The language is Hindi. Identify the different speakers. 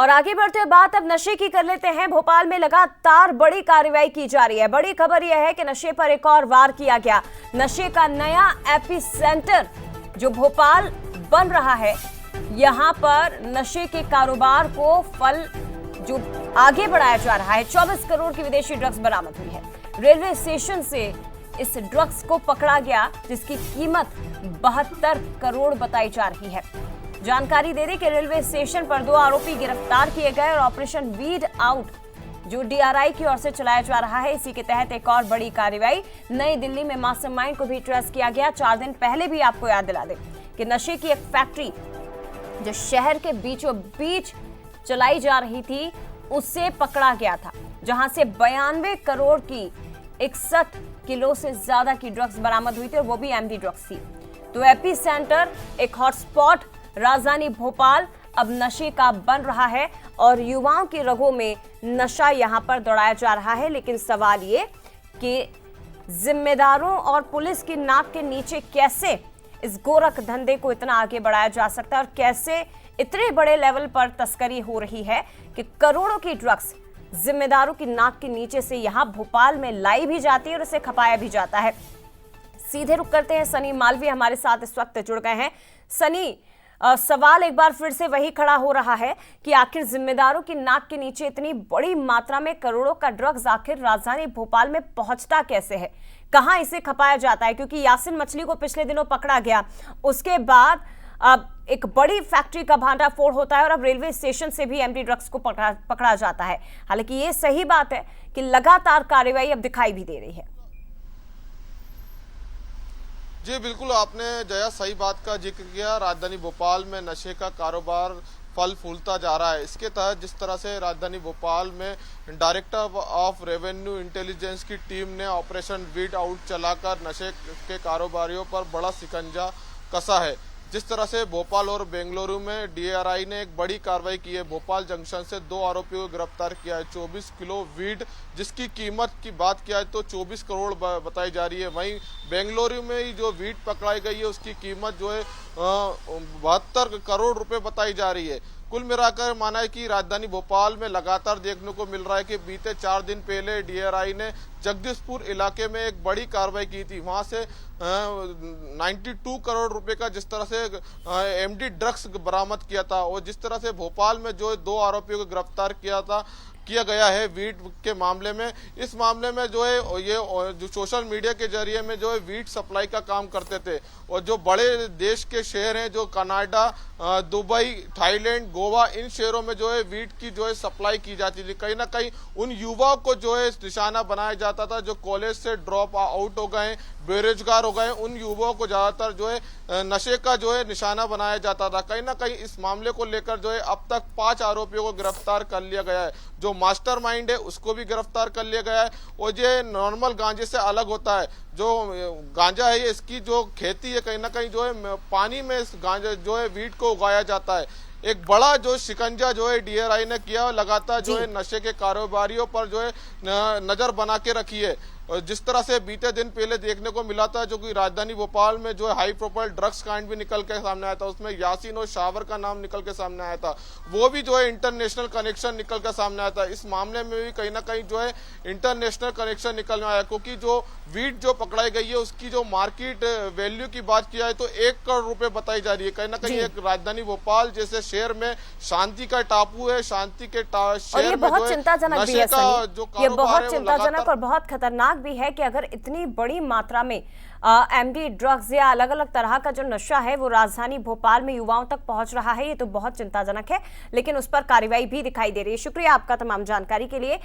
Speaker 1: और आगे बढ़ते हुए बात अब नशे की कर लेते हैं। भोपाल में लगातार बड़ी कार्रवाई की जा रही है। बड़ी खबर यह है कि नशे पर एक और वार किया गया। नशे का नया एपिसेंटर जो भोपाल बन रहा है, यहां पर नशे के कारोबार को फल जो आगे बढ़ाया जा रहा है। 24 करोड़ की विदेशी ड्रग्स बरामद हुई है। रेलवे स्टेशन से इस ड्रग्स को पकड़ा गया जिसकी कीमत 72 करोड़ बताई जा रही है। जानकारी दे दें कि रेलवे स्टेशन पर 2 आरोपी गिरफ्तार किए गए और ऑपरेशन वीड आउट जो डीआरआई की ओर से चलाया जा रहा है, इसी के तहत एक और बड़ी कार्रवाई नई दिल्ली में मास्टरमाइंड को भी ट्रेस किया गया। 4 दिन पहले भी आपको याद दिला दें कि नशे की एक फैक्ट्री जो शहर के बीचों बीच चलाई जा रही थी, उससे पकड़ा गया था, जहां से 92 करोड़ की 61 किलो से ज्यादा की ड्रग्स बरामद हुई थी और वो भी एमडी ड्रग्स थी। तो एपी सेंटर एक हॉटस्पॉट राजधानी भोपाल अब नशे का बन रहा है और युवाओं की रगों में नशा यहां पर दौड़ाया जा रहा है। लेकिन सवाल ये कि जिम्मेदारों और पुलिस की नाक के नीचे कैसे इस गोरख धंधे को इतना आगे बढ़ाया जा सकता है और कैसे इतने बड़े लेवल पर तस्करी हो रही है कि करोड़ों की ड्रग्स जिम्मेदारों की नाक के नीचे से यहां भोपाल में लाई भी जाती है और उसे खपाया भी जाता है। सीधे रुक करते हैं, सनी मालवीय हमारे साथ इस वक्त जुड़ गए हैं। सनी, सवाल एक बार फिर से वही खड़ा हो रहा है कि आखिर जिम्मेदारों की नाक के नीचे इतनी बड़ी मात्रा में करोड़ों का ड्रग्स आखिर राजधानी भोपाल में पहुंचता कैसे है, कहां इसे खपाया जाता है? क्योंकि यासिन मछली को पिछले दिनों पकड़ा गया, उसके बाद अब एक बड़ी फैक्ट्री का भांडाफोड़ होता है और अब रेलवे स्टेशन से भी एमडी ड्रग्स को पकड़ा जाता है। हालांकि ये सही बात है कि लगातार कार्रवाई अब दिखाई भी दे रही है।
Speaker 2: जी बिल्कुल, आपने जया सही बात का जिक्र किया। राजधानी भोपाल में नशे का कारोबार फल फूलता जा रहा है। इसके तहत जिस तरह से राजधानी भोपाल में डायरेक्टर ऑफ रेवेन्यू इंटेलिजेंस की टीम ने ऑपरेशन वीड आउट चलाकर नशे के कारोबारियों पर बड़ा शिकंजा कसा है। जिस तरह से भोपाल और बेंगलुरु में डीआरआई ने एक बड़ी कार्रवाई की है। भोपाल जंक्शन से 2 आरोपियों को गिरफ्तार किया है। 24 किलो वीड जिसकी कीमत की बात किया है तो 24 करोड़ बताई जा रही है। वहीं बेंगलुरु में ही जो वीड पकड़ाई गई है उसकी कीमत जो है 72 करोड़ रुपए बताई जा रही है। कुल मिलाकर माना है कि राजधानी भोपाल में लगातार देखने को मिल रहा है कि बीते 4 दिन पहले डीआरआई ने जगदीशपुर इलाके में एक बड़ी कार्रवाई की थी। वहां से 92 करोड़ रुपए का जिस तरह से एमडी ड्रग्स बरामद किया था और जिस तरह से भोपाल में जो 2 आरोपियों को गिरफ्तार किया गया है वीड के मामले में। इस मामले में जो है ये जो सोशल मीडिया के जरिए में जो है वीड सप्लाई का काम करते थे और जो बड़े देश के शहर हैं जो कनाडा, दुबई, थाईलैंड, गोवा, इन शहरों में जो है वीड की जो है सप्लाई की जाती थी। कहीं ना कहीं उन युवाओं को जो है निशाना बनाया जाता था जो कॉलेज से ड्रॉप आउट हो गए, बेरोजगार हो गए। उन युवाओं को ज्यादातर जो है नशे का जो है निशाना बनाया जाता था। कहीं ना कहीं इस मामले को लेकर जो है अब तक 5 आरोपियों को गिरफ्तार कर लिया गया है। जो मास्टरमाइंड है उसको भी गिरफ्तार कर लिया गया है और ये नॉर्मल गांजे से अलग होता है। जो गांजा है ये इसकी जो खेती है कहीं ना कहीं जो है पानी में इस गांजा जो है वीड को उगाया जाता है। एक बड़ा जो शिकंजा जो है डीआरआई ने किया और लगातार जो है नशे के कारोबारियों पर जो है नजर बना के रखी है। और जिस तरह से बीते दिन पहले देखने को मिला था जो कि राजधानी भोपाल में जो है हाई प्रोफाइल ड्रग्स कांड भी निकल के सामने आया था, उसमें यासिन और शावर का नाम निकल के सामने आया था, वो भी जो है इंटरनेशनल कनेक्शन निकल के सामने आया था। इस मामले में भी कहीं ना कहीं जो है इंटरनेशनल कनेक्शन निकल में आया क्योंकि जो वीड जो पकड़ाई गई है उसकी जो मार्केट वैल्यू की बात किया है तो 1 करोड़ रुपए बताई जा रही है। कहीं ना कहीं एक राजधानी भोपाल जैसे शहर में शांति का टापू है, शांति के शहर में
Speaker 1: बहुत चिंताजनक भी है
Speaker 2: जो
Speaker 1: ये बहुत चिंताजनक और बहुत खतरनाक भी है कि अगर इतनी बड़ी मात्रा में एमडी ड्रग्स या अलग अलग तरह का जो नशा है वो राजधानी भोपाल में युवाओं तक पहुंच रहा है, ये तो बहुत चिंताजनक है। लेकिन उस पर कार्रवाई भी दिखाई दे रही है। शुक्रिया आपका तमाम जानकारी के लिए।